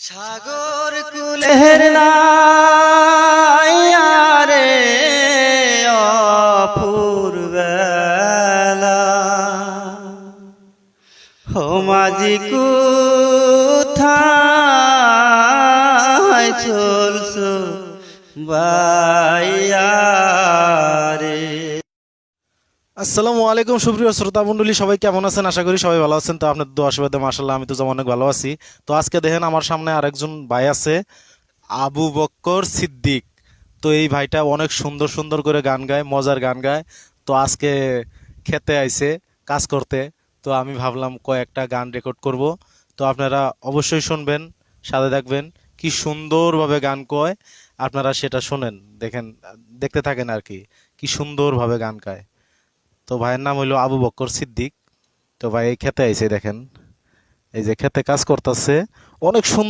সাগর কুলের নাইয়ারে অপূর্বেলা হো মাঝি কোথায় চলছো বাইয়ারে। আসসালামু আলাইকুম সুপ্রিয় শ্রোতা মণ্ডলী, সবাই কেমন আছেন? আশা করি সবাই ভালো আছেন। তো আপনাদের দোয়া আশীর্বাদে মাশাআল্লাহ আমি তো যেমন অনেক ভালো আছি। তো আজকে দেখেন আমার সামনে আরেকজন ভাই আছে, আবু বক্কর সিদ্দিক। তো এই ভাইটা অনেক সুন্দর সুন্দর করে গান গায়, মজার গান গায়। তো আজকে খেতে আইছে কাজ করতে। তো আমি ভাবলাম কয়েকটা গান রেকর্ড করব। তো আপনারা অবশ্যই শুনবেন, সাথে থাকবেন। কি সুন্দরভাবে গান কয়, আপনারা সেটা শোনেন, দেখেন, দেখতে থাকেন আর কি, কি সুন্দরভাবে গান গায়। তো ভাইয়ের নাম হইলো আবু বক্কর সিদ্দিক। তো ভাই এই খেতে আইছে, দেখেন, এই যে খেতে কাজ করতেছে, অনেক সুন্দর